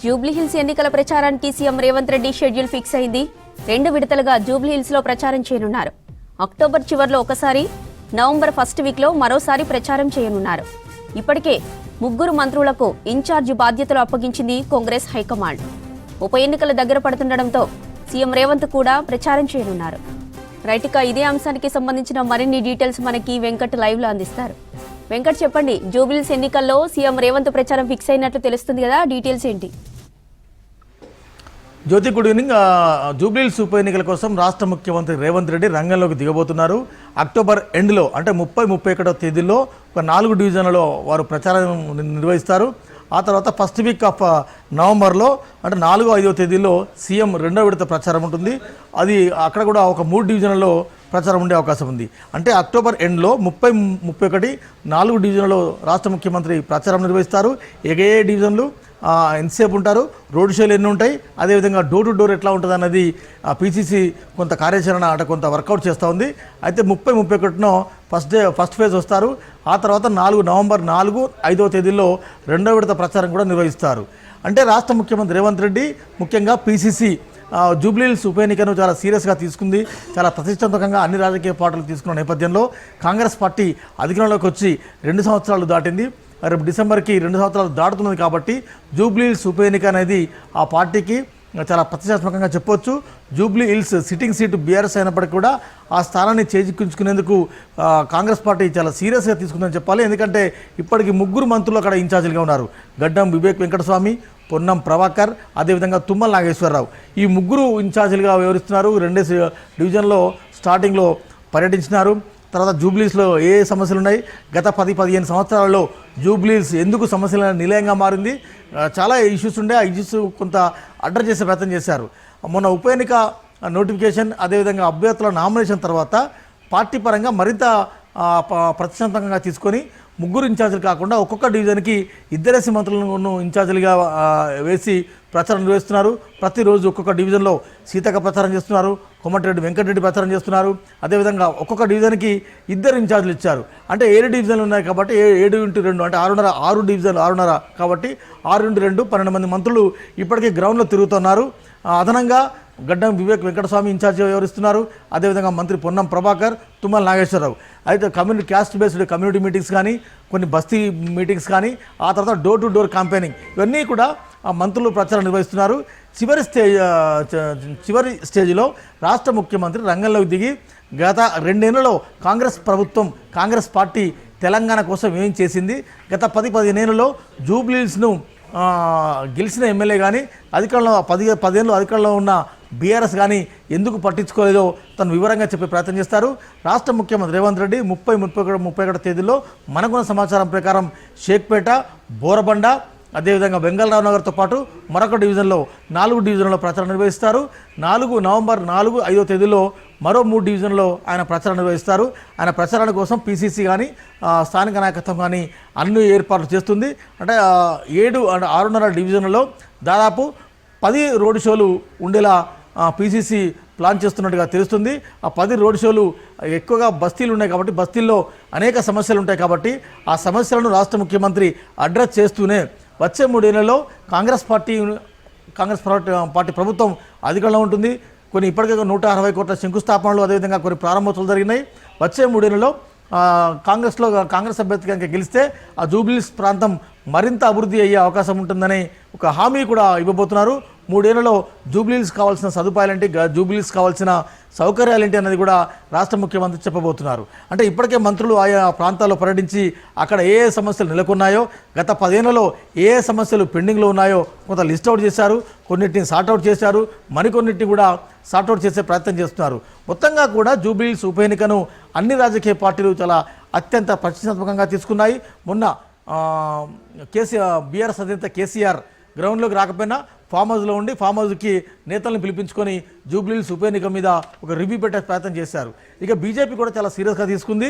జూబ్లీహిల్స్ ఎన్నికల ప్రచారానికి CM Revanth Reddy schedule fix అయింది. 2 విడతలుగా జూబ్లీహిల్స్ లో ప్రచారం చేయనున్నారు. అక్టోబర్ చివర్లో ఒకసారి, నవంబర్ ఫస్ట్ వీక్ లో మరోసారి ప్రచారం చేయనున్నారు. ఇప్పటికే 3 మంత్రులకు ఇన్ఛార్జి బాధ్యతలు అప్పగించింది కాంగ్రెస్ హైకమాండ్. ఉప ఎన్నికల దగ్గర పడుతుండటంతో సీఎం రేవంత్ కూడా ప్రచారం చేయనున్నారు. రైట్, ఇక ఇదే అంశానికి సంబంధించిన మరిన్ని డీటెయిల్స్ మనకి వెంకట్ లైవ్ లో అందిస్తారు. వెంకట్, చెప్పండి, జూబ్లీహిల్స్ ఎన్నికల్లో సీఎం రేవంత్ ప్రచారం ఫిక్స్ అయినట్లు తెలుస్తుంది కదా, డీటెయిల్స్ ఏంటి? జ్యోతి, గుడ్ ఈవినింగ్. జూబ్లీహిల్స్ ఉప ఎన్నికల కోసం రాష్ట్ర ముఖ్యమంత్రి రేవంత్ రెడ్డి రంగంలోకి దిగబోతున్నారు. అక్టోబర్ ఎండ్లో అంటే 30-31 తేదీల్లో ఒక 4 డివిజన్లలో వారు ప్రచారం నిర్వహిస్తారు. ఆ తర్వాత ఫస్ట్ వీక్ ఆఫ్ నవంబర్లో అంటే 4-5 తేదీల్లో సీఎం 2వ విడత ప్రచారం ఉంటుంది. అది అక్కడ కూడా ఒక 3 డివిజన్లలో ప్రచారం ఉండే అవకాశం ఉంది. అంటే అక్టోబర్ ఎండ్లో 30-31 4 డివిజన్లలో రాష్ట్ర ముఖ్యమంత్రి ప్రచారం నిర్వహిస్తారు. ఏ డివిజన్లు ఎంతసేపు ఉంటారు, రోడ్ షోలు ఎన్ని ఉంటాయి, అదేవిధంగా డోర్ టు డోర్ ఎట్లా ఉంటుంది అన్నది పీసీసీ కొంత కార్యాచరణ అంటే కొంత వర్కౌట్ చేస్తూ ఉంది. అయితే 30-31 ఫస్ట్ ఫేజ్ వస్తారు. ఆ తర్వాత నవంబర్ 4-5 తేదీల్లో 2వ విడత ప్రచారం కూడా నిర్వహిస్తారు. అంటే రాష్ట్ర ముఖ్యమంత్రి రేవంత్ రెడ్డి ముఖ్యంగా పీసీసీ జూబ్లీహిల్స్ ఉప ఎన్నికను చాలా సీరియస్గా తీసుకుంది. చాలా ప్రతిష్టాత్మకంగా అన్ని రాజకీయ పార్టీలు తీసుకున్న నేపథ్యంలో కాంగ్రెస్ పార్టీ అధికారంలోకి వచ్చి 2 సంవత్సరాలు దాటింది. రేపు డిసెంబర్కి 2 సంవత్సరాలు దాటుతున్నది కాబట్టి జూబ్లీహిల్స్ ఉప ఎన్నిక అనేది ఆ పార్టీకి చాలా ప్రతిష్టాత్మకంగా చెప్పొచ్చు. జూబ్లీహిల్స్ సిట్టింగ్ సీటు బీఆర్ఎస్ అయినప్పటికీ కూడా ఆ స్థానాన్ని చేజిక్కించుకునేందుకు కాంగ్రెస్ పార్టీ చాలా సీరియస్గా తీసుకుందని చెప్పాలి. ఎందుకంటే ఇప్పటికి 3 మంత్రులు అక్కడ ఇన్ఛార్జీలుగా ఉన్నారు. గడ్డం వివేక్ వెంకటస్వామి, పొన్నం ప్రభాకర్, అదేవిధంగా తుమ్మల నాగేశ్వరరావు. ఈ 3 ఇన్ఛార్జీలుగా వ్యవహరిస్తున్నారు. 2 డివిజన్లో స్టార్టింగ్లో పర్యటించినారు. తర్వాత జూబ్లీహిల్స్లో ఏ సమస్యలు ఉన్నాయి, గత 10-15 సంవత్సరాలలో జూబ్లీహిల్స్ ఎందుకు సమస్యల నిలయంగా మారింది, చాలా ఇష్యూస్ ఉండే. ఆ ఇష్యూస్ కొంత అడ్రస్ చేసే ప్రయత్నం చేశారు. మొన్న ఉప ఎన్నిక నోటిఫికేషన్, అదేవిధంగా అభ్యర్థుల నామినేషన్ తర్వాత పార్టీ పరంగా మరింత ప్రతిష్టాత్మకంగా తీసుకొని 3 ఇన్ఛార్జీలు కాకుండా ఒక్కొక్క డివిజన్కి 2 మంత్రులను ఇన్ఛార్జీలుగా వేసి ప్రచారం నిర్వహిస్తున్నారు. ప్రతిరోజు ఒక్కొక్క డివిజన్లో సీతక్క ప్రచారం చేస్తున్నారు, కోమటిరెడ్డి వెంకటరెడ్డి ప్రచారం చేస్తున్నారు. అదేవిధంగా ఒక్కొక్క డివిజన్కి 2 ఇన్ఛార్జీలు ఇచ్చారు. అంటే 7 డివిజన్లు ఉన్నాయి కాబట్టి 7x2 అంటే 6 డివిజన్లు 6.5 కాబట్టి 6x2 12 మంది మంత్రులు ఇప్పటికీ గ్రౌండ్లో తిరుగుతున్నారు. అదనంగా గడ్డం వివేక్ వెంకటస్వామి ఇన్ఛార్జిగా వ్యవహరిస్తున్నారు. అదేవిధంగా మంత్రి పొన్నం ప్రభాకర్, తుమ్మల నాగేశ్వరరావు. అయితే క్యాస్ట్ బేస్డ్ కమ్యూనిటీ మీటింగ్స్ కానీ, కొన్ని బస్తీ మీటింగ్స్ కానీ, ఆ తర్వాత డోర్ టు డోర్ క్యాంపెయినింగ్, ఇవన్నీ కూడా మంత్రులు ప్రచారం నిర్వహిస్తున్నారు. చివరి స్టేజ్లో రాష్ట్ర ముఖ్యమంత్రి రంగంలోకి దిగి గత 2 ఏళ్లలో కాంగ్రెస్ పార్టీ తెలంగాణ కోసం ఏం చేసింది, గత 10-15 ఏళ్లలో జూబ్లీహిల్స్ను గెలిచిన ఎమ్మెల్యే కానీ, అధికారంలో 10 ఏళ్ళు అధికారంలో ఉన్న బీఆర్ఎస్ కానీ ఎందుకు పట్టించుకోలేదో తను వివరంగా చెప్పే ప్రయత్నం చేస్తారు. రాష్ట్ర ముఖ్యమంత్రి రేవంత్ రెడ్డి 30-31 తేదీలో మనకున్న సమాచారం ప్రకారం షేక్పేట, బోరబండ, అదేవిధంగా వెంగళరావు నగర్తో పాటు మరొక డివిజన్లో 4 డివిజన్లలో ప్రచారం నిర్వహిస్తారు. నవంబర్ 4-5 తేదీలో మరో 3 డివిజన్లో ఆయన ప్రచారం నిర్వహిస్తారు. ఆయన ప్రచారాల కోసం పీసీసీ కానీ స్థానిక నాయకత్వం కానీ అన్ని ఏర్పాట్లు చేస్తుంది. అంటే 6.5 డివిజన్లలో దాదాపు 10 రోడ్ షోలు ఉండేలా పీసీసీ ప్లాన్ చేస్తున్నట్టుగా తెలుస్తుంది. ఆ 10 రోడ్ షోలు ఎక్కువగా బస్తీలు ఉన్నాయి కాబట్టి, బస్తీల్లో అనేక సమస్యలు ఉంటాయి కాబట్టి ఆ సమస్యలను రాష్ట్ర ముఖ్యమంత్రి అడ్రస్ చేస్తూనే వచ్చే 3 ఏళ్లలో కాంగ్రెస్ పార్టీ ప్రభుత్వం అధికారంలో ఉంటుంది. కొన్ని ఇప్పటికే 160 కోట్ల శంకుస్థాపనలు, అదేవిధంగా కొన్ని ప్రారంభోత్సవాలు జరిగినాయి. వచ్చే 3 ఏళ్లలో కాంగ్రెస్ అభ్యర్థి కనుక గెలిస్తే ఆ జూబ్లీహిల్స్ ప్రాంతం మరింత అభివృద్ధి అయ్యే అవకాశం ఉంటుందని ఒక హామీ కూడా ఇవ్వబోతున్నారు. 3 ఏళ్లలో జూబ్లీహిల్స్ కావాల్సిన సదుపాయాలేంటి, జూబ్లీహిల్స్ కావాల్సిన సౌకర్యాలేంటి అన్నది కూడా రాష్ట్ర ముఖ్యమంత్రి చెప్పబోతున్నారు. అంటే ఇప్పటికే మంత్రులు ఆయా ప్రాంతాల్లో పర్యటించి అక్కడ ఏ సమస్యలు నెలకొన్నాయో, గత 10 ఏళ్లలో ఏ సమస్యలు పెండింగ్లో ఉన్నాయో కొంత లిస్ట్ అవుట్ చేశారు. కొన్నిటిని సార్ట్అవుట్ చేశారు, మరికొన్నిటిని కూడా సార్ట్అవుట్ చేసే ప్రయత్నం చేస్తున్నారు. మొత్తంగా కూడా జూబ్లీహిల్స్ ఉప ఎన్నికను అన్ని రాజకీయ పార్టీలు చాలా అత్యంత ప్రతిష్టాత్మకంగా తీసుకున్నాయి. మొన్న బీఆర్ఎస్ అధినేత కేసీఆర్ గ్రౌండ్లోకి రాకపోయినా ఫామ్ హౌస్లో ఉండి ఫామ్ హౌస్కి నేతలను పిలిపించుకొని జూబ్లీహిల్స్ ఉప ఎన్నిక మీద ఒక రివ్యూ పెట్టే ప్రయత్నం చేశారు. ఇక బీజేపీ కూడా చాలా సీరియస్గా తీసుకుంది.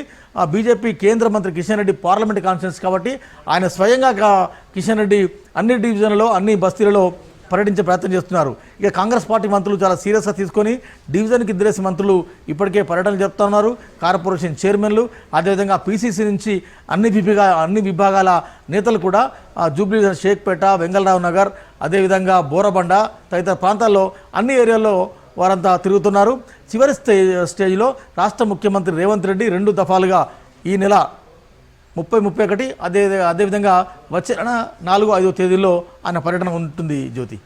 బీజేపీ కేంద్ర మంత్రి కిషన్ రెడ్డి పార్లమెంట్ కాన్ఫరెన్స్ కాబట్టి ఆయన స్వయంగా కిషన్ రెడ్డి అన్ని డివిజన్లలో, అన్ని బస్తీలలో పర్యటించే ప్రయత్నం చేస్తున్నారు. ఇక కాంగ్రెస్ పార్టీ మంత్రులు చాలా సీరియస్గా తీసుకొని డివిజన్కి ఇద్దరేసి మంత్రులు ఇప్పటికే పర్యటన జరుపుతున్నారు. కార్పొరేషన్ చైర్మన్లు, అదేవిధంగా పీసీసీ నుంచి అన్ని విభాగాల నేతలు కూడా జూబ్లీ షేక్పేట, వెంగళరావు నగర్, అదేవిధంగా బోరబండ తదితర ప్రాంతాల్లో అన్ని ఏరియాల్లో వారంతా తిరుగుతున్నారు. చివరి స్టేజ్లో రాష్ట్ర ముఖ్యమంత్రి రేవంత్ రెడ్డి 2 దఫాలుగా ఈ నెల 30, 31 అదేవిధంగా వచ్చే 4, 5 తేదీల్లో ఆయన పర్యటన ఉంటుంది. జ్యోతి.